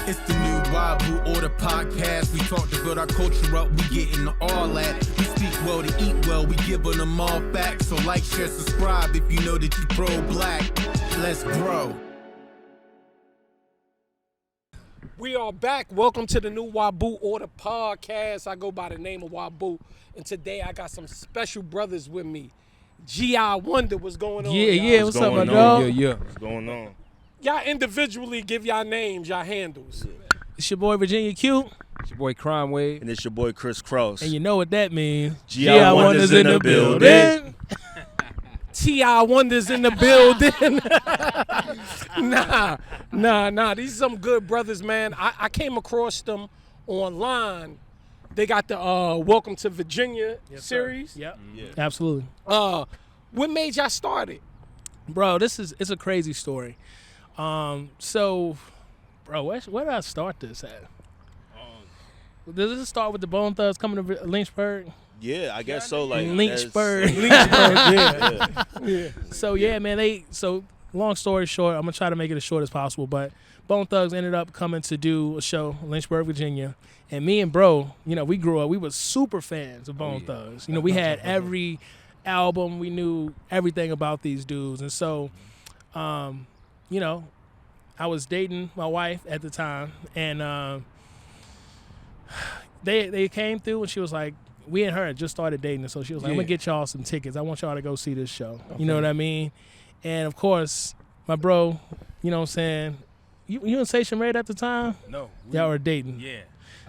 It's the new Wabu Order Podcast. We talk to build our culture up, we get into all that. We speak well to eat well, we giving them all facts. So like, share, subscribe if you know that you pro-black. Let's grow. We are back. Welcome to the new Wabu Order Podcast. I go by the name of Wabu. And today I got some special brothers with me. G.I. Wonder, what's going on? Yeah, what's up, my dog? Yeah. What's going on? Y'all individually give y'all names, y'all handles. It's your boy Virginia Q, It's your boy Crime Wave. And it's your boy Chris Cross. and you know what that means. G.I. Wonder's in the building. T.I. Wonders in the building. Nah. These are some good brothers, man. I came across them online. They got the Welcome to Virginia series. Yep. Yeah. Absolutely. What made y'all start it? Bro, it's a crazy story. So, bro, where did I start this at? Does it start with the Bone Thugs coming to Lynchburg? Yeah, I guess so. Like Lynchburg. Yeah. So yeah, man. So long story short, I'm gonna try to make it as short as possible. But Bone Thugs ended up coming to do a show in Lynchburg, Virginia, and me and bro, we grew up. We were super fans of Bone Thugs. We had every album. We knew everything about these dudes, and so, I was dating my wife at the time, and they came through, and she was like, we and her had just started dating, so she was like, I'm going to get y'all some tickets. I want y'all to go see this show. Okay. You know what I mean? And, of course, my bro, you know what I'm saying, you and Station Red at the time? No. Y'all were dating. Yeah.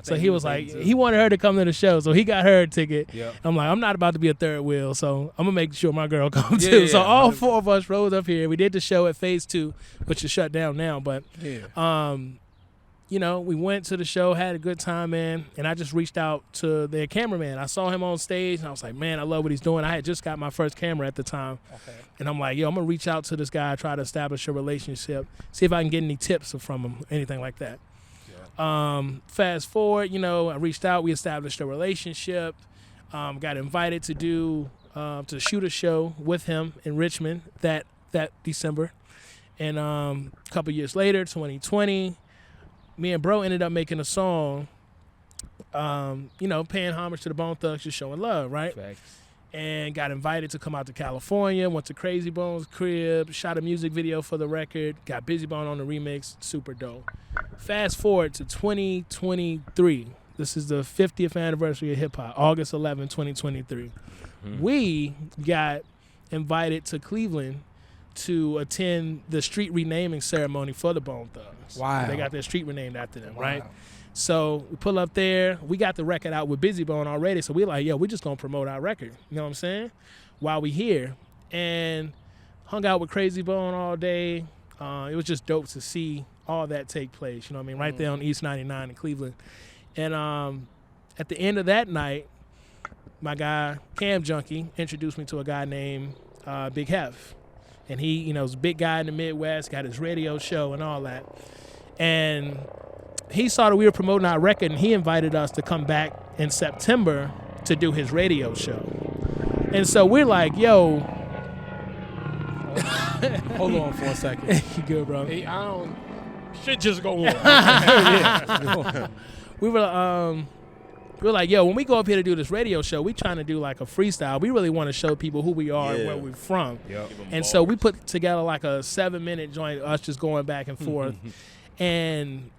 So he was like, he wanted her to come to the show, so he got her a ticket. Yep. I'm like, I'm not about to be a third wheel, so I'm going to make sure my girl comes too. Yeah. So all four of us rode up here. We did the show at Phase 2, which is shut down now, but we went to the show, had a good time, man, and I just reached out to their cameraman. I saw him on stage, and I was like, man, I love what he's doing. I had just got my first camera at the time, and I'm like, I'm going to reach out to this guy, try to establish a relationship, see if I can get any tips from him, anything like that. Yeah. Fast forward, I reached out, we established a relationship, got invited to shoot a show with him in Richmond that December, and a couple years later, 2020, me and bro ended up making a song, paying homage to the Bone Thugs, just showing love, right? Facts. And got invited to come out to California, went to Crazy Bone's crib, shot a music video for the record, got Busy Bone on the remix, super dope. Fast forward to 2023. This is the 50th anniversary of hip-hop, August 11, 2023. Mm-hmm. We got invited to Cleveland to attend the street renaming ceremony for the Bone Thugs. Wow. They got their street renamed after them, right? So we pull up there. We got the record out with Busy Bone already, so we're like, we're just going to promote our record. You know what I'm saying? While we here. And hung out with Crazy Bone all day. It was just dope to see all that take place, you know what I mean? Right there on East 99 in Cleveland. And at the end of that night, my guy, Cam Junkie, introduced me to a guy named Big Hef. And he, was a big guy in the Midwest, got his radio show and all that. And he saw that we were promoting our record, and he invited us to come back in September to do his radio show. And so we're like, yo. Hold on for a second. You good, bro? Hey, shit just go on. We were like, when we go up here to do this radio show, we trying to do like a freestyle. We really want to show people who we are and where we're from. Yep. And so we put together like a 7-minute joint, us just going back and forth. And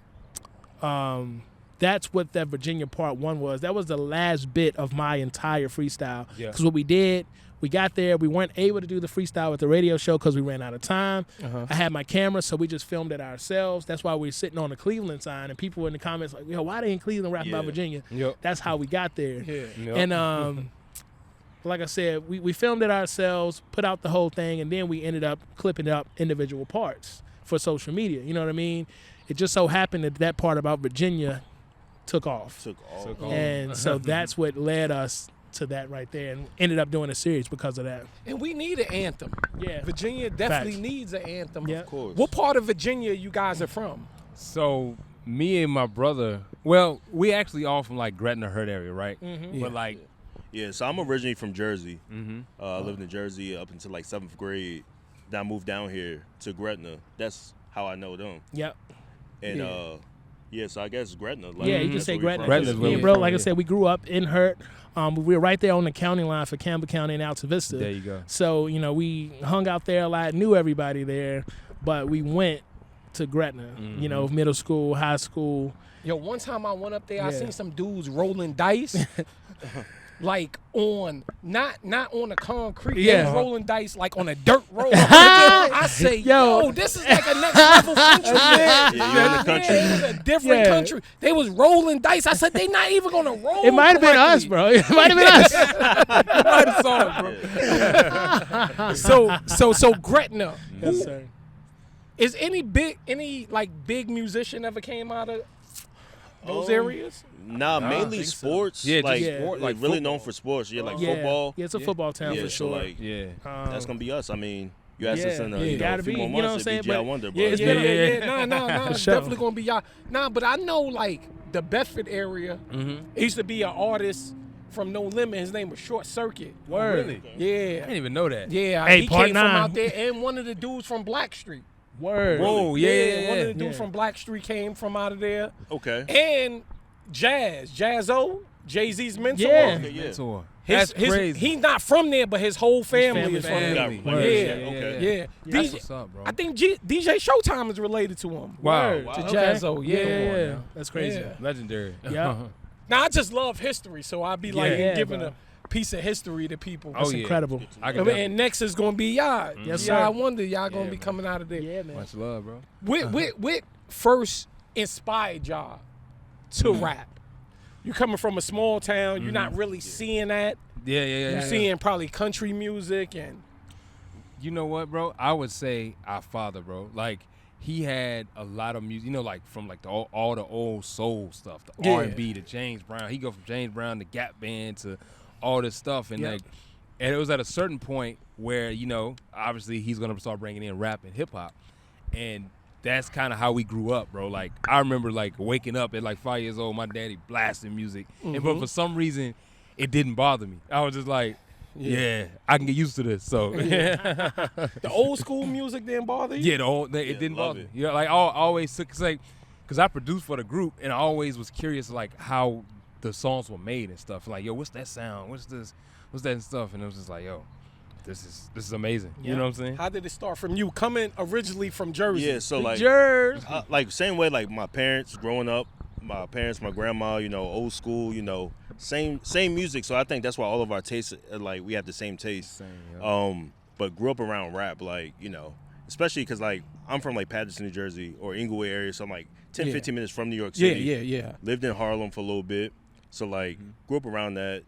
that's what that Virginia Part 1 was. That was the last bit of my entire freestyle. Because what we did, we got there. We weren't able to do the freestyle at the radio show because we ran out of time. I had my camera, so we just filmed it ourselves. That's why we were sitting on the Cleveland sign, and people in the comments like, why they in Cleveland rapping about Virginia? Yep. That's how we got there. Yeah. Yep. And like I said, we filmed it ourselves, put out the whole thing, and then we ended up clipping up individual parts for social media. You know what I mean? It just so happened that part about Virginia took off. And so that's what led us to that right there, and ended up doing a series because of that. And we need an anthem. Yeah. Virginia definitely needs an anthem. Yeah. Of course. What part of Virginia you guys are from? So me and my brother, well, we actually all from like Gretna, Hurt area, right? Mm-hmm. But like, so I'm originally from Jersey. mm-hmm. I lived in Jersey up until like 7th grade. Then I moved down here to Gretna. That's how I know them. Yep. And Yeah, so I guess Gretna. Like, Yeah, you can that's say where we Gretna. from. Gretna's Me where and we bro, from, like I yeah. said, we grew up in Hurt. We were right there on the county line for Campbell County and Alta Vista. There you go. So, we hung out there a lot, knew everybody there, but we went to Gretna, middle school, high school. Yo, one time I went up there, I Yeah. seen some dudes rolling dice. Like on not on the concrete, they Yeah. was rolling dice like on a dirt road. I say, yo, this is like a next level country. Yeah, you in the country. Yeah, it was a different Yeah. country. They was rolling dice. I said, they not even gonna roll. It might have been us, correctly. bro. It might have been us. Might have saw it, bro. So Gretna, Yes, sir. is any big musician ever came out of those areas? Nah, mainly think so. sports. Yeah, just like, sport, like really football. known for sports. Yeah, like Yeah. football. Yeah, it's a football town Yeah, for so sure. like Yeah. that's gonna be us. I mean, you asked us in a, yeah, gotta a few be. more You know months, what I'm it'd be saying? J.I. Wonder, bro. Yeah, It's yeah, been- Yeah. Nah. For It's sure. definitely gonna be y'all. Nah, but I know like the Bedford area. It used to be an artist from No Limit. His name was Short Circuit. Word. Really? I Yeah. didn't even know that. Yeah, Hey, he Part came from 9. out there, and one of the dudes from Blackstreet. Word. Whoa, yeah. One of the dudes Yeah. from Blackstreet came from out of there. Okay. And Jazzo, Jay-Z's mentor. Yeah. Okay, yeah. Mentor. His- That's crazy. He's not from there, but his whole family is from family. there. Family. Word. Yeah. Okay. Yeah. That's DJ what's up, bro. I think DJ Showtime is related to him. Wow. Word. To Okay. Jazzo, yeah. Yeah. That's crazy. Yeah. Legendary. Yeah. Now I just love history, so I'd be like Yeah, giving bro. a piece of history to people. Oh, That's yeah. incredible. I can And next is gonna be y'all. Yes, Y'all sir. wonder y'all gonna Yeah, be man. coming out of there. Yeah, man. much love, bro. What first inspired y'all to rap? You coming from a small town, you're not really seeing that. Yeah. You're seeing probably country music and You know what, bro? I would say our father, bro. Like he had a lot of music, like from like all the old soul stuff, the Yeah. R&B, to James Brown. He go from James Brown to Gap Band to all this stuff, and Yep. and it was at a certain point where obviously he's gonna start bringing in rap and hip hop, and that's kind of how we grew up, bro. Like I remember like waking up at like 5 years old, my daddy blasting music, but for some reason it didn't bother me. I was just like, yeah, I can get used to this. So the old school music didn't bother you? yeah, it didn't love bother it. me. Yeah, like I always took like, cause I produced for the group, and I always was curious like how the songs were made and stuff. Like, yo, what's that sound? What's this? What's that and stuff? And it was just like, yo, this is amazing. You know what I'm saying? How did it start from you coming originally from Jersey? Yeah, so like, Jers. like same way like my parents growing up, my parents, my grandma, old school, same music. So I think that's why all of our tastes like we have the same taste. Same, yeah. But grew up around rap, like especially because like I'm from like Paterson, New Jersey, or Inglewood area, so I'm like 10, Yeah. 15 minutes from New York Yeah, City. yeah. Lived in Harlem for a little bit, so like grew up around that.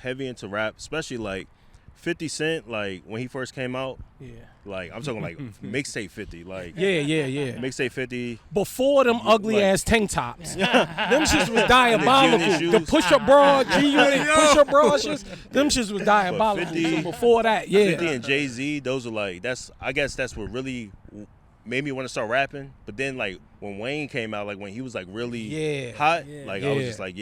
Heavy into rap, especially like 50 Cent. Like when he first came out, Yeah. like I'm talking like mixtape 50, like Yeah. mixtape 50. Before them ugly Like- ass tank tops. Them shits was diabolical. G-Unit The shoes. push-up bra, G-Unit push-up bra shits, them shits was diabolical. 50 So before that, yeah. 50 and Jay-Z, those are like I guess that's what really made me want to start rapping. But then like when Wayne came out, like when he was like really Yeah. hot, Yeah. like I was Yeah. just like,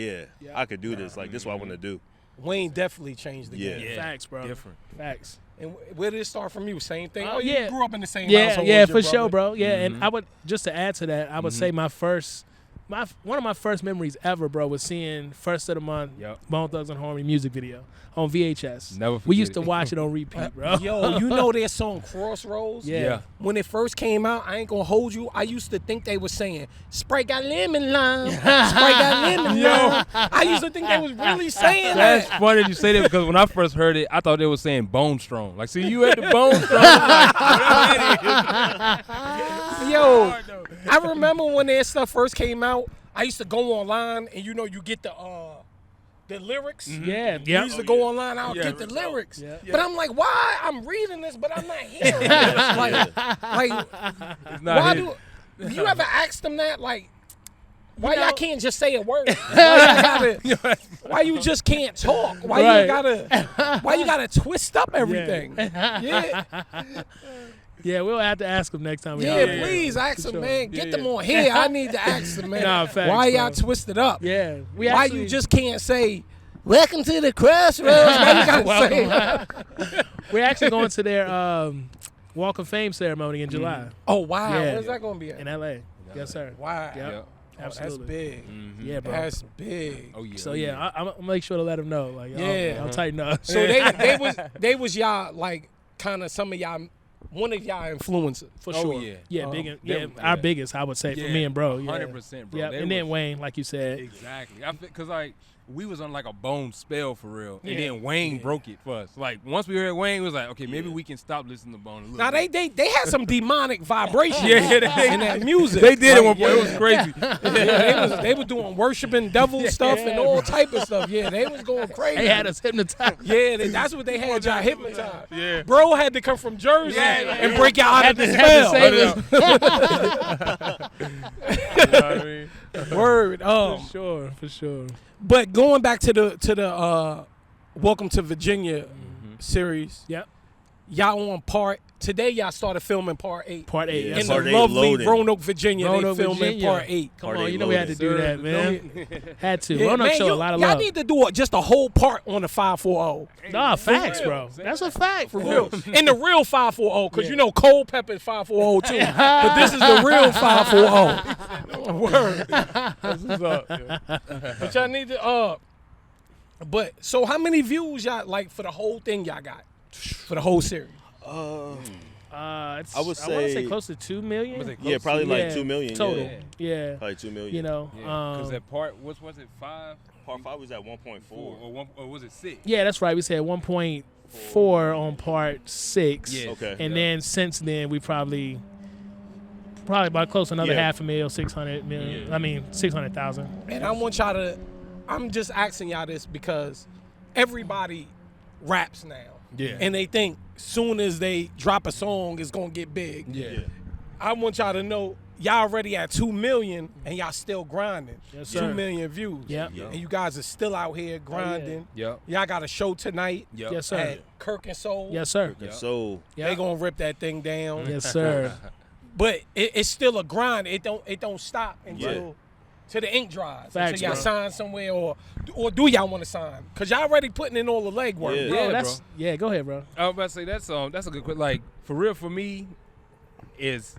I could do this. Like this is what I want to do. Wayne definitely changed the Yeah. game. Facts, bro. Different. Facts. And where did it start from you? Same thing? Oh, Oh, you yeah. grew up in the same Yeah, household yeah, as your for sure, brother. bro. Yeah, and I would just to add to that, I would say one of my first memories ever, bro, was seeing First of the Month, Yep. Bone Thugs and Harmony music video on VHS. Never We forget used to it. watch it on repeat, bro. Yo, you know their song Crossroads? Yeah. When it first came out, I ain't gonna hold you. I used to think they were saying Sprite got lemon lime. Sprite got lemon lime. I used to think they was really saying That's that. funny that you say that because when I first heard it, I thought they were saying Bone Strong. Like, see, you at the Bone Strong. Like, whatever it is. Yo, I remember when their stuff first came out, I used to go online and you get the lyrics. Yeah, I yeah. used to go online, I'll Yeah. get the lyrics. Yeah. But I'm like, why? I'm reading this, but I'm not hearing this. Like, It's not why his. do you ever ask them that? Like, why y'all can't just say a word? Why you just can't talk? Why you gotta twist up everything? Yeah, Yeah, we'll have to ask him next time. we yeah, out there. please ask For them, sure. man. Get them on here. I need to ask them, man. Nah, facts, why y'all bro. twisted up? Yeah, we Why actually, you just can't say, "Welcome to the crossroads"? Why you gotta say? we're actually going to their Walk of Fame ceremony in July Oh wow, Yeah. where's that gonna be at? in LA. Yes, sir. Wow. Yep. Yeah. Absolutely. That's big. Mm-hmm. Yeah, bro. That's big. Oh yeah. So oh, yeah, I'll make sure to let them know. Like, Yeah. I'll tighten up. So they was y'all like kind of some of y'all, one of y'all influencers. For Oh, sure. yeah. Yeah, Yeah. our biggest, I would say, for me and bro. Yeah. 100%, bro. Yeah, They and then was- Wayne, like you said. Exactly. Because like we was on like a bone spell for real, and Yeah. then Wayne broke it for us. Like once we heard Wayne, it was like, okay, maybe we can stop listening to Bone a little. Now bit. they had some demonic vibrations Yeah, in that music. They did at Like, one point. It was crazy. Yeah, they was doing worshiping devil stuff and all type of stuff. Yeah, they was going crazy. They had us hypnotized. Yeah, that's what they had y'all hypnotized. Yeah. Bro had to come from Jersey and break y'all out of the Had to spell. save us. You know what I mean? Word. For sure. But going back to the Welcome to Virginia series. Yep. Y'all on today y'all started filming part 8. Part 8. Yeah, Yes, in sir. part the eight lovely loading. Roanoke, Virginia. Roanoke, they filming Virginia. part 8. Come Part on, eight you know we had to loaded. do that, man. Had to. Yeah, Roanoke man, show a lot of y'all love. need to do just a whole part on the 540. Nah, facts, real. bro. That's a fact. For real. In the real 540, because you know Cold Pepper is 540 too. But this is the real 540. Word. That's what's up. But y'all need to but so how many views y'all like for the whole thing y'all got? For the whole series? I would want to say- say close to 2 million. Yeah, probably Yeah, like 2 million total. Yeah. Yeah. Probably 2 million. You know. Because that part, what was it, 5, Part 5 was at 1.4. 4, or was it 6? Yeah, that's right. We said 1.4 on part 6. Yeah. Okay. And then since then we probably about close to another Yeah. $500,000, 600 million. I mean 600,000. And I want y'all to, I'm just asking y'all this because everybody raps now. Yeah. And they think soon as they drop a song, it's going to get big. Yeah. I want y'all to know y'all already at 2 million and y'all still grinding. Yes, 2 sir. million views. Yep. And you guys are still out here grinding. Yep. Y'all got a show tonight Yep. Yes, sir. at Kirk and Soul. Yes, sir. Yep. So They going to rip that thing down. Yes, sir. But it's still a grind. It don't stop until till the ink dries. Facts, until y'all bro. sign somewhere or do y'all want to sign? Because y'all already putting in all the legwork. Yeah. Bro, Yeah, that's bro. yeah. Go ahead, bro. I was about to say that's a good question. Like for real, for me, is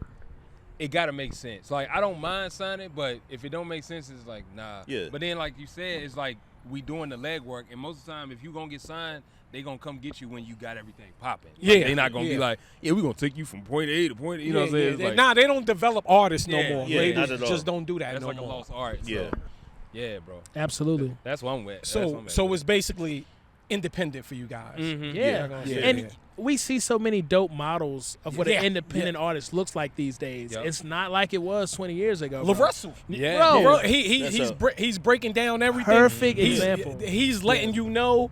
it gotta make sense. Like I don't mind signing, but if it don't make sense, it's like nah. Yeah. But then like you said, it's like we doing the legwork, and most of the time, if you gonna get signed, they gonna come get you when you got everything popping. Yeah, They not gonna be yeah. like, yeah, we gonna take you from point A to point. You know what I'm saying? It's like, Nah, they don't develop artists no Yeah, more. yeah, They not at all. just don't do that that's no like more. a lost art. So, Yeah. yeah, bro. Absolutely. That's what I'm with. So it's basically independent for you guys. Mm-hmm. Yeah. Yeah. And we see so many dope models of what Yeah. an independent artist looks like these days. Yep. It's not like it was 20 years ago. bro. LaRussell. Yeah. Bro, Bro, That's he's breaking down everything. Perfect He's- example. He's letting you know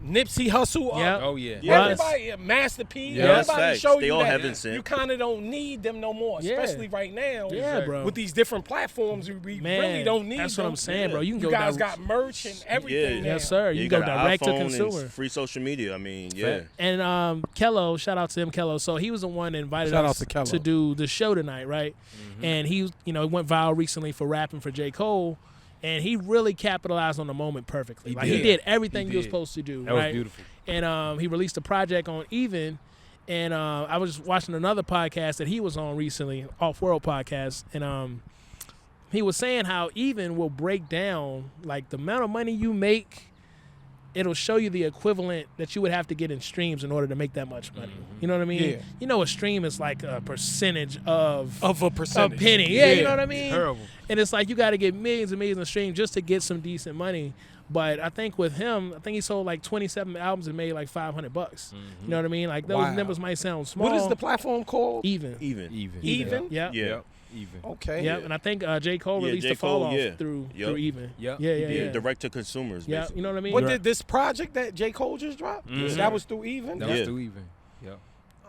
Nipsey Hussle. Yep. Oh yeah. Yeah, Russ. everybody, Master P, Yeah, that's everybody facts. show They you all that heaven sent. you kind of don't need them no more, Yeah. especially right now. Yeah, bro. With these different platforms, we Man, really don't need that's them. what I'm saying, bro. You can You go guys direct. got merch and everything Yeah. now. Yes, sir. You, you can got go an direct to iPhone consumer. and free social media. I mean, yeah. And Kello, shout out to him, Kello. So he was the one that invited Shout out us to Kello. to do the show tonight, right? And he, went viral recently for rapping for J. Cole, and he really capitalized on the moment perfectly. He did. did everything He he was did. supposed to do, That was right? beautiful. And he released a project on Even, and I was watching another podcast that he was on recently, Off World Podcast, and he was saying how Even will break down like the amount of money you make. It'll show you the equivalent that you would have to get in streams in order to make that much money. You know what I mean? Yeah. You know, a stream is like a percentage of a percentage. a penny. Yeah, you know what I mean? Terrible. And it's like you got to get millions and millions of streams just to get some decent money. But I think with him, I think he sold like 27 albums and made like $500. You know what I mean? Like those Wow. numbers might sound small. What is the platform called? Even? Even. Even? Yeah. Yeah. Even. Okay. Yeah, and I think J. Cole Yeah, released J. the fall Cole, off yeah. through Yep. Even. Yep. Yeah, Yeah, direct to consumers. Yeah, basically. you know what I mean? What did this project that J. Cole just dropped? That was through Even? That was Yeah. too even. Yeah.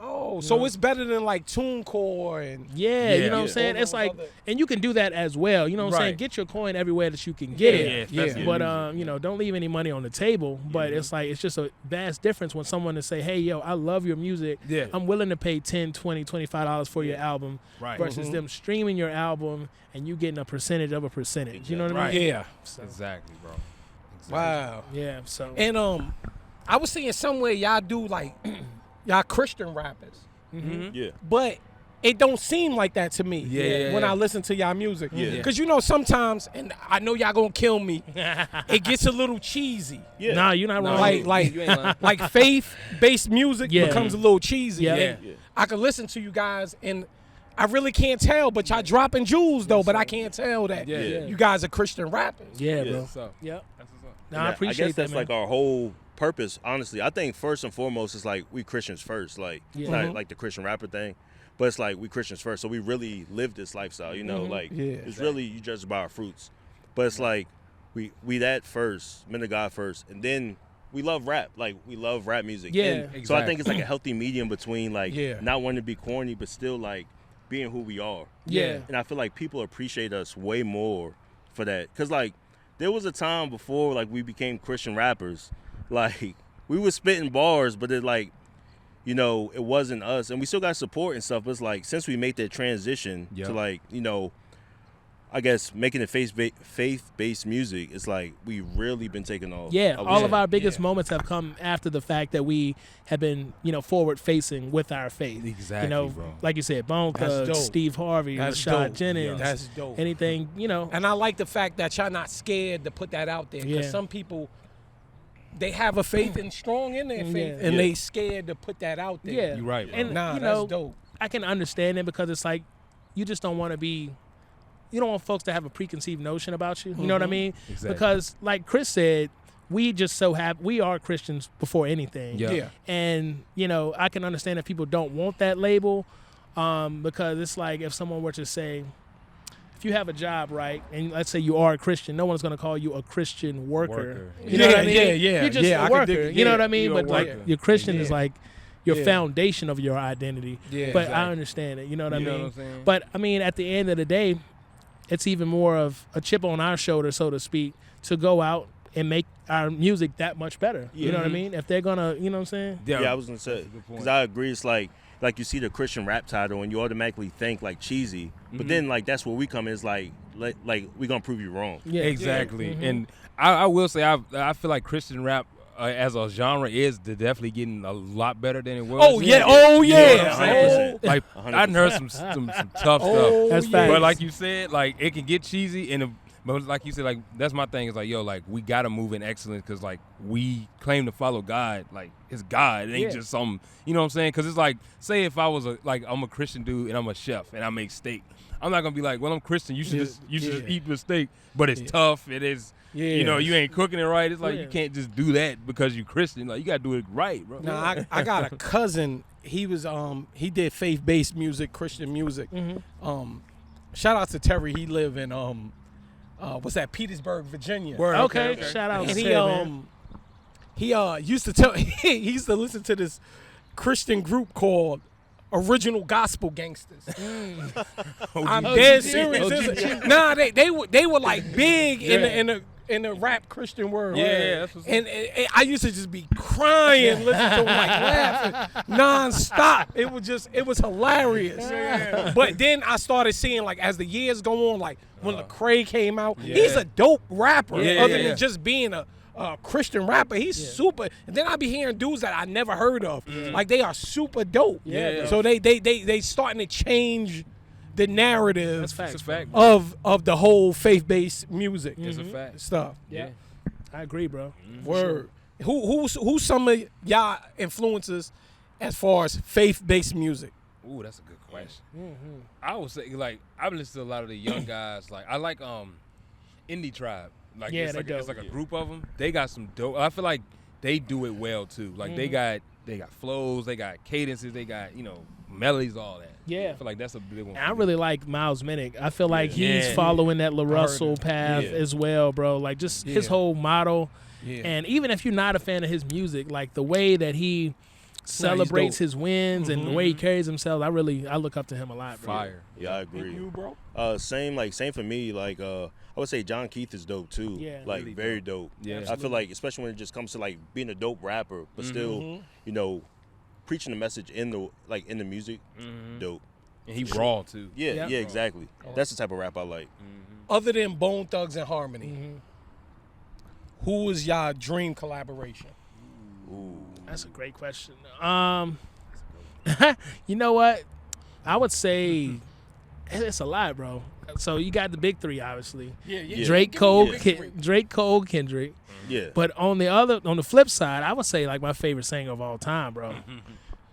Oh, so it's better than like TuneCore and Yeah, you know what I'm Yeah. saying? All It's those like, other- and you can do that as well. You know what I'm saying? Right. Get your coin everywhere that you can get Yeah, it. yeah. especially But music. don't leave any money on the table. But it's like it's just a vast difference when someone to say, "Hey, yo, I love your music. Yeah. I'm willing to pay $10, $20, $25 for your album," Right. versus them streaming your album and you getting a percentage of a percentage. You know what I Right. mean? yeah. So, Exactly, bro. Exactly. Wow. yeah. So And I was seeing somewhere y'all do like y'all Christian rappers, Yeah. but it don't seem like that to me when I listen to y'all music. Yeah. Because you know sometimes, and I know y'all gonna kill me, it gets a little cheesy. Yeah. Nah, you're not wrong. Like faith-based music becomes a little cheesy. Yeah. And I can listen to you guys and I really can't tell, but y'all dropping jewels though. But I can't tell that you guys are Christian rappers. Yeah, bro. What's up? Yep. That's what's up. No, I appreciate I guess that's that, man. like our whole purpose. Honestly, I think first and foremost is like we Christians first. Like it's not like the Christian rapper thing, but it's like we Christians first. So we really live this lifestyle. You know, like it's really you judge by our fruits. But it's like we that first, men of God first, and then we love rap. Like we love rap music. Yeah, And exactly. So I think it's like a healthy medium between like Yeah. not wanting to be corny, but still like being who we are. Yeah. And I feel like people appreciate us way more for that. Cause like there was a time before like we became Christian rappers, like we were spitting bars, but it like, you know, it wasn't us. And we still got support and stuff, but it's like since we made that transition to like, you know, I guess making it faith-based music, it's like we really been taking off. Yeah, I would all say. of our biggest moments have come after the fact that we have been, you know, forward-facing with our faith. Exactly, you know, bro. like you said, Bone That's Thugs, dope. Steve Harvey, That's Rashad dope. Jennings. That's dope. Anything, you know. And I like the fact that y'all not scared to put that out there. Because some people, they have a faith and strong in their faith, and they scared to put that out there. Yeah. You're right, bro. And, Nah, you know, that's dope. I can understand it because it's like you just don't want to be, you don't want folks to have a preconceived notion about you. You know what I mean? Exactly. Because like Chris said, we just so have, we are Christians before anything. Yeah. And, you know, I can understand if people don't want that label because it's like if someone were to say, if you have a job, right, and let's say you are a Christian, no one's going to call you a Christian worker. You know what I mean? Yeah. You're just I a could worker. dig- You know yeah. what I mean? You're a But like worker. your Christian is like your Yeah. foundation of your identity. Yeah, but I exactly. understand it. You know what I You know mean? what I'm saying? But I mean, at the end of the day, it's even more of a chip on our shoulder, so to speak, to go out and make our music that much better. You know what I mean? If they're gonna, you know what I'm saying? Yeah, I was gonna say That's a good point. because I agree. It's like you see the Christian rap title and you automatically think like cheesy, but then like that's where we come in. Is like we gonna prove you wrong. Yeah. Exactly. And I will say I feel like Christian rap as a genre is definitely getting a lot better than it was. Oh yeah. Yeah. Oh You know what I'm yeah. saying? Oh. Like I done heard some tough Oh, stuff. That's yeah. facts. But like you said, like it can get cheesy but like you said, like that's my thing is like, yo, like we gotta move in excellence because like we claim to follow God, like it's God. It ain't just some, you know what I'm saying? Because it's like, say if I was I'm a Christian dude and I'm a chef and I make steak, I'm not gonna be like, well, I'm Christian. You should just eat the steak, but it's tough. It is, you know, you ain't cooking it right. It's like you can't just do that because you Christian. Like you gotta do it right, bro. Nah, I got a cousin. He was he did faith-based music, Christian music. Shout out to Terry. He live in what's that, Petersburg, Virginia. Okay. Shout out And to he Ted, man. he used to tell he used to listen to this Christian group called Original Gospel Gangsters. I'm dead serious. Nah, they were like big in the rap Christian world. Yeah, that's what's up. And I used to just be crying, listening to them, like laughing nonstop. It was hilarious. But then I started seeing, like, as the years go on, like when Lecrae came out, he's a dope rapper. Other than just being a Christian rapper, he's super. And then I be hearing dudes that I never heard of, like they are super dope. So they starting to change the narrative That's facts. It's a fact. of the whole faith-based music It's a fact. stuff. Yeah. I agree, bro. Word. Who's some of y'all influences as far as faith-based music? Ooh, that's a good question. I would say like I've listened to a lot of the young guys. Like I like Indie Tribe. Like Yeah, it's they like dope. a group of them. They got some dope. I feel like they do it well too. Like they got flows, they got cadences, they got melodies, all that. Yeah. I feel like that's a big one. And I for me. really like Miles Minnick. I feel like he's Yeah. following that LaRussell path Yeah. as well, bro. Like just his whole model. Yeah. And even if you're not a fan of his music, like the way that he celebrates dope. his wins and the way he carries himself, I look up to him a lot, bro. Fire. Yeah, I agree. You, bro? Same for me. Like I would say John Keith is dope too. Yeah. Like Really very dope. Yeah. I feel like especially when it just comes to like being a dope rapper, but still, preaching the message in the music, dope. And he raw too. Yeah, Yep. yeah, exactly. That's the type of rap I like. Other than Bone Thugs and Harmony, who is y'all dream collaboration? That's a great question. You know what? I would say it's a lot, bro. So you got the big three, obviously. Yeah. Drake, Cole, Kendrick. Yeah. But on the flip side, I would say like my favorite singer of all time, bro.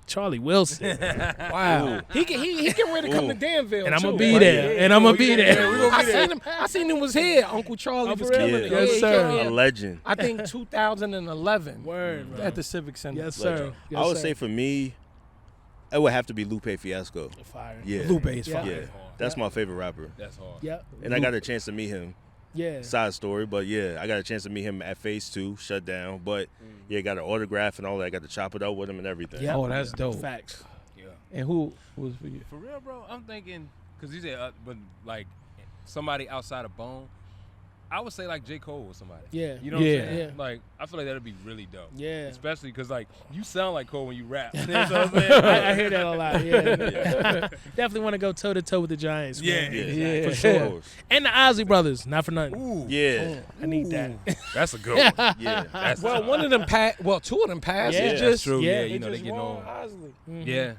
Charlie Wilson. Wow. He getting ready to come to Danville. And I'm too. gonna be there. Yeah. And I'm gonna be there. I seen him was here. Uncle Charlie was real? killing it. Yes, he sir. came A here, legend. I think 2011. Word, bro. At the Civic Center. Yes, sir. Legend. Yes, I would sir. say for me, it would have to be Lupe Fiasco. Fire. Yeah. Lupe is Yeah. fire. Yeah. That's my favorite rapper. That's hard. Yep. And I got a chance to meet him. Yeah. Side story, but yeah, I got a chance to meet him at Phase 2, shut down. But yeah, got an autograph and all that. I got to chop it up with him and everything. Yep. Oh, that's dope. Facts. Yeah. And who was for you? For real, bro, I'm thinking, because you said, but like somebody outside of Bone, I would say like J. Cole or somebody. Yeah. You know what I'm Yeah. saying? Yeah. Like, I feel like that'd be really dope. Yeah. Especially because, like, you sound like Cole when you rap. You know what I'm saying? I hear that a lot. Yeah. Definitely want to go toe to toe with the Giants. Man. Yeah. For Of sure. course. And the Ozzy brothers, not for nothing. Ooh. Yeah. I need that. That's a good one. Yeah. That's Well, one of them passed. Well, two of them passed. Yeah, It's that's just true. Yeah, yeah, you know, they just getting Ron on. Osley. Yeah.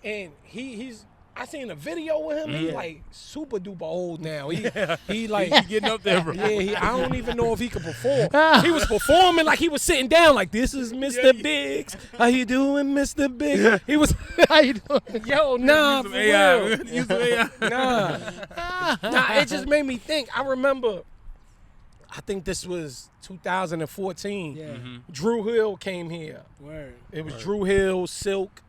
And he's. I seen a video with him. He's like super duper old now. He like He getting up there, bro. Yeah, I don't even know if he could perform. He was performing like he was sitting down, like this is Mr. Biggs. How you doing, Mr. Biggs? He was. How you doing? Yo, nah, Use for some AI. real. Use some AI. Nah, it just made me think. I remember. I think this was 2014. Yeah. Drew Hill came here. Word. It was Drew Hill, Silk,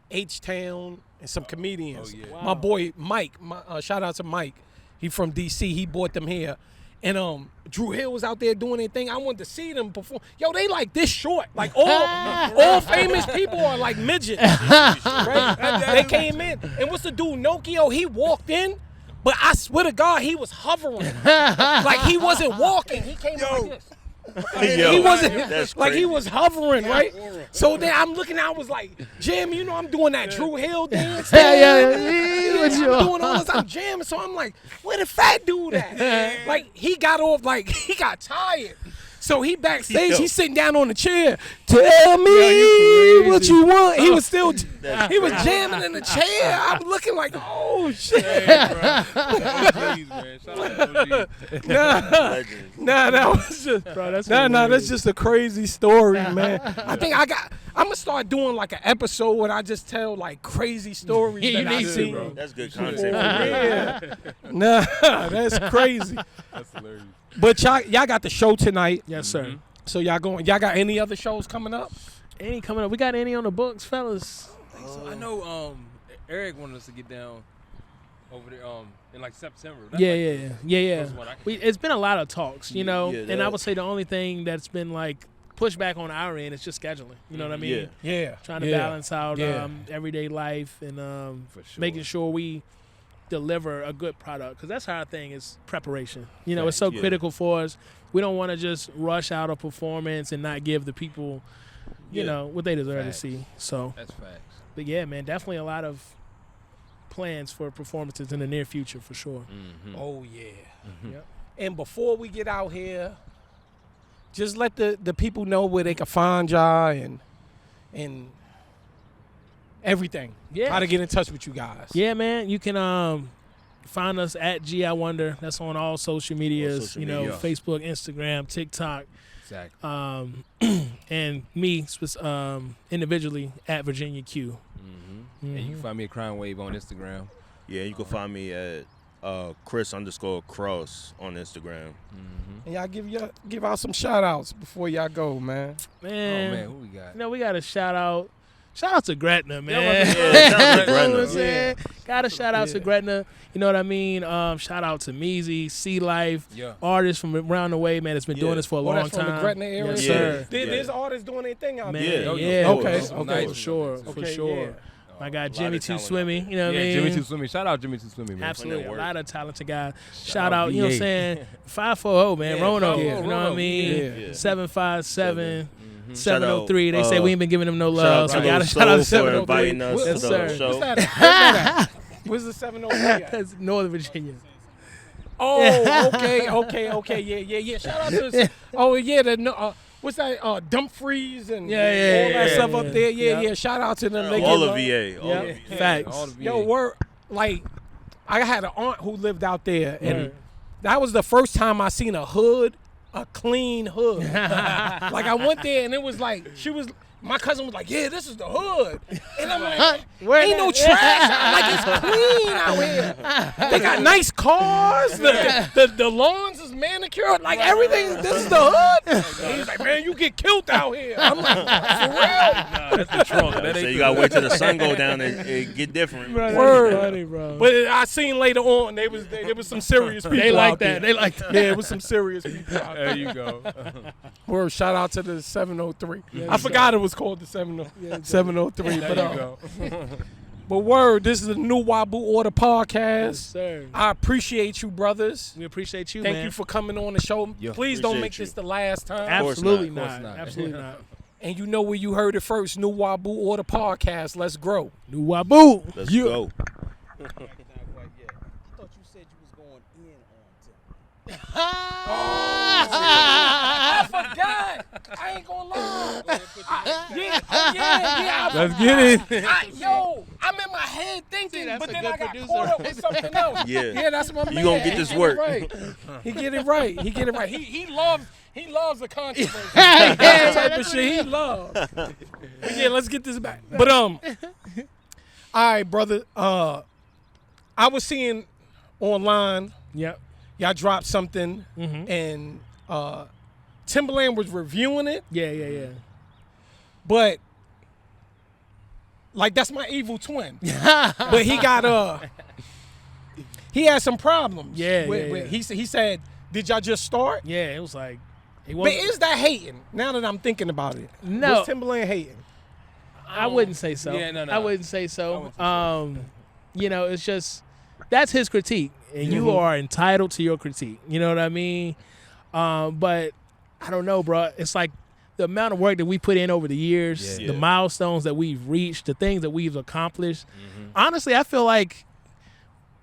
H-Town, and some comedians. Oh, yeah. Wow. My boy Mike, shout out to Mike. He from D.C. He brought them here. And Drew Hill was out there doing their thing. I wanted to see them perform. Yo, they like this short. Like all famous people are like midgets. Right? They came in. And what's the dude, Nokio? He walked in, but I swear to God, he was hovering. Like he wasn't walking. He came like this. Yo, He wasn't that's like he crazy. was hovering, right? So then I'm looking, I was like, Jam, you know I'm doing that Drew Hill dance. Yeah. What I'm you doing all this, I'm jamming. So I'm like, where the fat dude at? Like he got off, like he got tired. So he backstage, he's sitting down on the chair. Tell me what you want. He was still, he was jamming in the chair. I'm looking like, oh shit. OGs, man. Shout out to OGs. Nah, that was just, Bro, that's that's just a crazy story, man. I think I'm gonna start doing like an episode where I just tell like crazy stories You that I need to, seen. bro. That's good For content. real. Nah, that's crazy. That's hilarious. But y'all got the show tonight. Yes, sir. So y'all got any other shows coming up? Any coming up? We got any on the books, fellas? So I know Eric wanted us to get down over there in like September. Yeah. First one I can- It's been a lot of talks, you know, Yeah, and I that- would say the only thing that's been like pushed back on our end is just scheduling. You know what I mean? Yeah. Yeah. Trying to balance out Yeah. everyday life and For sure. making sure we deliver a good product, because that's our thing is preparation. You know, it's so Yeah. critical for us. We don't want to just rush out a performance and not give the people, you Yeah. know, what they deserve Facts. to see. So, That's facts. but yeah, man, definitely a lot of plans for performances in the near future for sure. Oh yeah. Yep. And before we get out here, just let the people know where they can find y'all and everything. Yeah. How to get in touch with you guys. Yeah, man, you can find us at GI Wonder. That's on all social medias, social you know, media. Facebook, Instagram, TikTok, Exactly. and me individually at Virginia Q. And you can find me at Crime Wave on Instagram. Yeah, you can find me at Chris_Cross on Instagram. And y'all give out some shout outs before y'all go, man. Man, Oh man, who we got? you know, we got to shout out to Gretna, man. Yeah, shout out to You know what I'm Gretna. saying? Got to shout out to Yeah. Gretna. You know what I mean? Shout out to Meezy, Sea Life, Yeah. artists from around the way, man. It's been doing Yeah. this for a Oh, long that's time. from the Gretna area? Yes, Yeah. sir. There's artists doing their thing out Man, there. yeah. Okay, Those okay. nice For sure, ones. for Okay, sure. yeah. I got lot Jimmy of Too talent Swimmy, you know what I Yeah, mean? Jimmy Too Swimmy. Shout out Jimmy Too Swimmy, man. Absolutely, a work. lot of talented guys. Shout out out, you know what I'm VA. saying? 540, man, Yeah, Rono, 540, you know what I Rono. mean? Yeah. 757, Shout 703. out, They say we ain't been giving them no Shout out love, to so Lil gotta shout out to Soul for 703. inviting us Yes, to sir. the show. What's that? Where's the 703 at? That's Northern Virginia. Oh, okay. Yeah. Shout out to. Oh, yeah. what's that? Dumfries and Yeah, all that yeah, stuff yeah. up there. Yeah, Yeah. yeah. Shout out to them. They all get of love. VA. All of Yeah. VA. Facts. All the VA. Yo, we're like, I had an aunt who lived out there, and that was the first time I seen a clean hood. Like I went there, and it was like my cousin was like, yeah, this is the hood. And I'm like, ain't no trash. Like, it's clean out here. They got nice cars. The lawns is manicured. Like, everything, this is the hood. And he's like, man, you get killed out here. I'm like, for real? That's the trunk. That So ain't you the- gotta wait till the sun go down and get different. Bro, that's Word. funny, bro. But I seen later on, there was some serious people they like out that. there. They like that. Yeah, it was some serious people out there. There you go. Word, shout out to the 703. I forgot it was called the 703. There But, you go. but word, this is the new Wabu Order Podcast. Yes, sir. I appreciate you, brothers. We appreciate you, Thank man. you for coming on the show. Yeah, Please don't appreciate make you. this the last time. course Absolutely not, of course not. not. Absolutely not. And you know where you heard it first. New Wabu Order Podcast. Let's grow. New Wabu. Let's Yeah. go. I thought you said you was going in on Tim. I forgot. I ain't gonna lie. Yeah. Let's get it. I'm in my head thinking, that's but a then good I got producer. caught up with something else. Yeah. That's my man. You gonna get this He work. He get it right. He loves the controversy. That type of shit he loves. But yeah, let's get this back. But all right, brother. I was seeing online, Yep. y'all dropped something, and Timbaland was reviewing it, Yeah. but like that's my evil twin. But he got he had some problems. Yeah. He said, "Did y'all just start?" Yeah, it was like. It But wasn't- is that hating? Now that I'm thinking about it, No. was Timbaland hating? I wouldn't say so. Yeah, no. I wouldn't say I so. wouldn't It's just that's his critique, and you are entitled to your critique. You know what I mean? But I don't know, bro. It's like the amount of work that we put in over the years, Yeah. the milestones that we've reached, the things that we've accomplished. Honestly, I feel like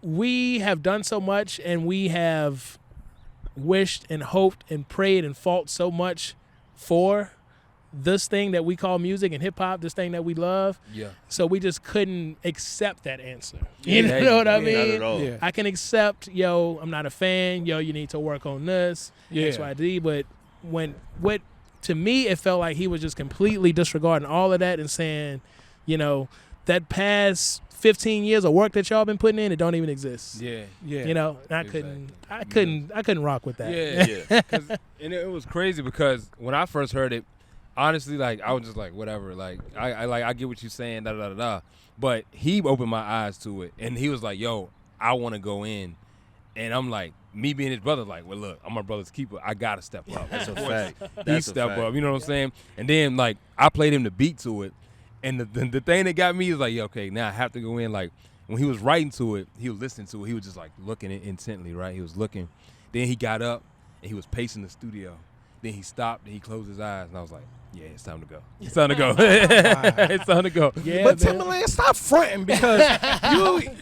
we have done so much, and we have wished and hoped and prayed and fought so much for this thing that we call music and hip hop, this thing that we love. Yeah. So we just couldn't accept that answer. Yeah, You know what I yeah, mean? Not at all. Yeah. I can accept, I'm not a fan. You need to work on this, Yeah. X, Y, Z. But to me, it felt like he was just completely disregarding all of that and saying, that past 15 years of work that y'all been putting in, it don't even exist. Yeah. Yeah. And I couldn't rock with that. Yeah. And it was crazy because when I first heard it, honestly, like I was just like, whatever. Like I get what you're saying, da da da da. But he opened my eyes to it, and he was like, "Yo, I want to go in," and I'm like, me being his brother, like, well, look, I'm my brother's keeper. I gotta step up. That's a fact. He That's a step fact. up. You know what I'm saying? And then like I played him the beat to it, and the thing that got me is like, yeah, okay, now I have to go in. Like when he was writing to it, he was listening to it. He was just like looking at it intently, right? He was looking. Then he got up and he was pacing the studio. Then he stopped and he closed his eyes, and I was like, yeah, it's time to go. It's time to go. It's time to go. Yeah, But man. Timbaland, stop fronting because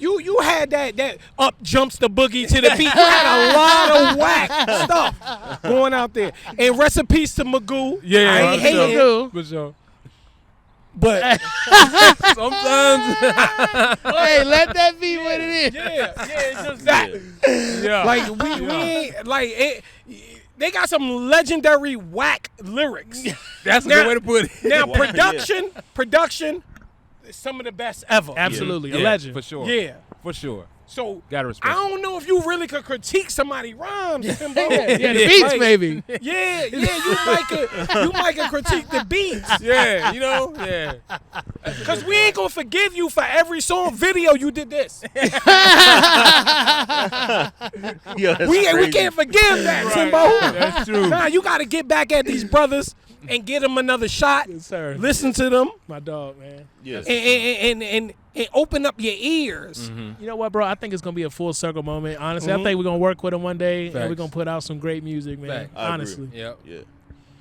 you had that up jumps the boogie to the beat. You had a lot of whack stuff going out there. And recipes to Magoo. Yeah, I ain't hating, Magoo. For sure. but Sometimes. Hey, let that be what it is. yeah, it's just that. Yeah. Like we ain't like it. They got some legendary whack lyrics. That's a Now- good way to put it. Now Yeah. production is some of the best ever. Absolutely. Yeah, A legend. For sure. Yeah. For sure. So Gotta respect I don't know if you really could critique somebody rhymes, Timbo. Yeah, the beats, Like, maybe. Yeah, you might could critique the beats. Yeah, you know? Yeah. Cause we ain't gonna forgive you for every song video you did this. Yo, that's We crazy. can't forgive that, Timbo. That's true. Nah, you gotta get back at these brothers and get them another shot. Yes, sir. Listen to them My dog, man. Yes. and open up your ears. You know what, bro? I think it's gonna be a full circle moment. Honestly, I think we're gonna work with him one day, and we're Facts. gonna put out some great music, man. Facts. I agree. Honestly, Yep. Yeah.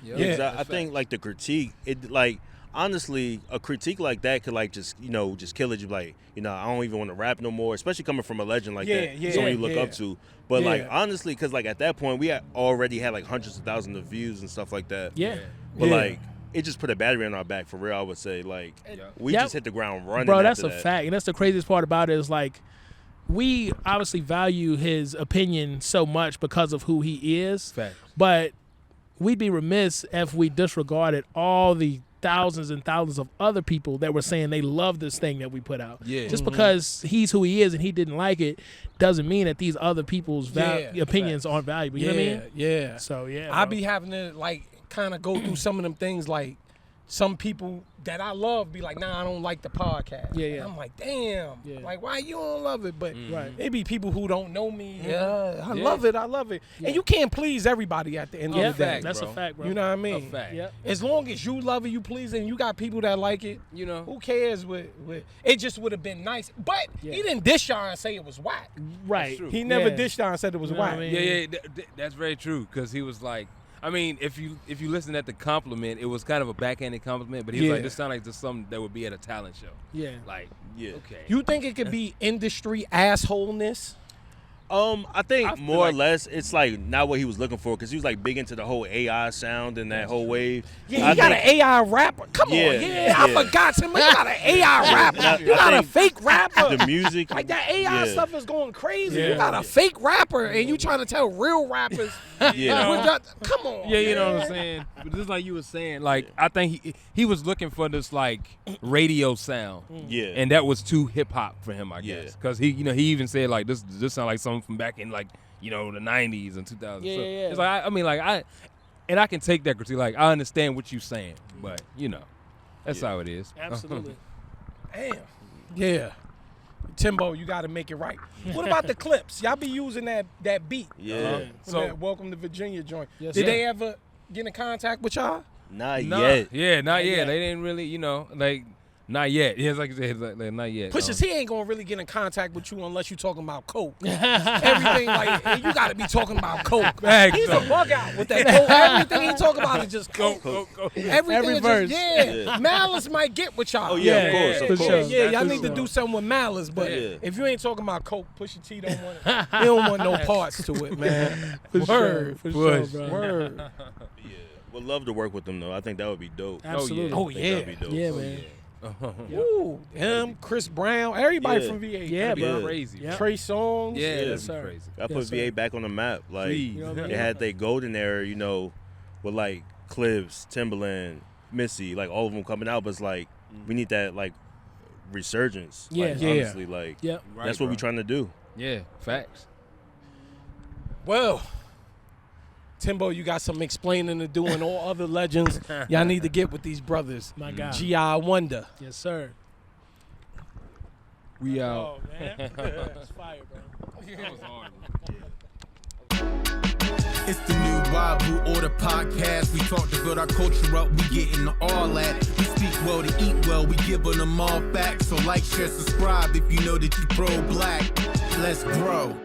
Yep. Yeah. 'Cause I think like the critique, it like honestly, a critique like that could like just just kill it. You like, I don't even want to rap no more, especially coming from a legend like that, someone you look up to. But like Yeah. honestly, because like at that point we had already had like hundreds of thousands of views and stuff like that. yeah. But Yeah. like, it just put a battery on our back for real. I would say like we Yep. just hit the ground running. Bro, that's after a that. fact. And that's the craziest part about it is like we obviously value his opinion so much because of who he is. Facts. But we'd be remiss if we disregarded all the thousands and thousands of other people that were saying they love this thing that we put out. Yeah. Just because he's who he is and he didn't like it doesn't mean that these other people's opinions aren't valuable. You know what I mean? Yeah. So, yeah. I bro. be having to like kind of go through some of them things like some people that I love be like, nah, I don't like the podcast. Yeah, yeah. And I'm like, damn. Yeah. Like, why you don't love it? But Right. it be people who don't know me. Yeah, I Yeah. love it. I love it. Yeah. And you can't please everybody at the end Yeah, of the day. fact, that's bro. a fact, bro. You know what I mean? A fact. Yep. As long as you love it, you please it, and you got people that like it, You know. who cares what it just would have been nice. But Yeah. he didn't dish y'all and say it was whack. Right. true. He never Yeah. dished y'all and said it was You know what whack. I mean? Yeah, that's very true. Because he was like, I mean, if you listen at the compliment, it was kind of a backhanded compliment, but he was Yeah. like, this sounds like just something that would be at a talent show. Yeah. Like, Yeah. okay. You think it could be industry assholeness? I think I feel more or like- less it's like not what he was looking for because he was like big into the whole AI sound and that whole wave. Yeah, I he got think- an AI rapper. Come Yeah, on, I yeah. forgot him. You got an AI rapper. I- You I got a think fake rapper. the music. Like that AI yeah. stuff is going crazy. Yeah. You got a fake rapper, and you trying to tell real rappers. Yeah. Come on. Yeah, you know what man. I'm saying? But just like you were saying, like, I think he was looking for this, like, radio sound. Yeah. And that was too hip-hop for him, I Yeah. guess. Because he even said, like, this sound like something from back in, like, the 90s and 2000s. Yeah, so yeah, yeah. It's like, I can take that critique. Like, I understand what you're saying, but, that's how it is. Absolutely. Damn. Yeah. Timbo, you got to make it right. What about the clips? Y'all be using that beat. Yeah. From So- that Welcome to Virginia joint. Yes, Did sir. they ever get in contact with y'all? Not Nah, yet. Yeah, not yet. yet. They didn't really, like, not yet. Yeah, it's like you said, like, not yet. Pusha T ain't gonna really get in contact with you unless you talking about coke. Everything like you gotta be talking about coke. Facts, He's a though. bug out with that coke. Everything he talking about is just coke. Go. Everything Every is verse. just Malice might get with y'all. Oh yeah, Yeah, of course, for of sure. course. Yeah, y'all For need to sure. do something with Malice, but Yeah. if you ain't talking about coke, Pusha T don't want it. He don't want no parts to it, man. Word. For sure, Push. bro. Word. Yeah. Would love to work with them though. I think that would be dope. Absolutely. Oh, I think yeah. that'd be dope. Yeah, man. Ooh, him, Chris Brown, everybody Yeah. from VA. Yeah, That'd be bro. crazy. Yeah. Trey Songz. Yeah, Yeah. that'd Yes, be sir. crazy. I put Yes, sir. VA back on the map. Like Please. You know what I mean? they had their golden era, with like Clips, Timbaland, Missy, like all of them coming out. But it's like we need that like resurgence. Yeah. Like, Yeah. honestly, like Yep. Right, that's what bro. we're trying to do. Yeah, facts. Well, Timbo, you got some explaining to do, and all other legends. Y'all need to get with these brothers. My God. G.I. Wonder. Yes, sir. We out. Oh, man. It's fire, bro. That was hard. It's the new Wabu Order Podcast. We talk to build our culture up, we get into all that. We speak well to eat well, we giving them all facts. So like, share, subscribe if you know that you pro-black. Let's grow.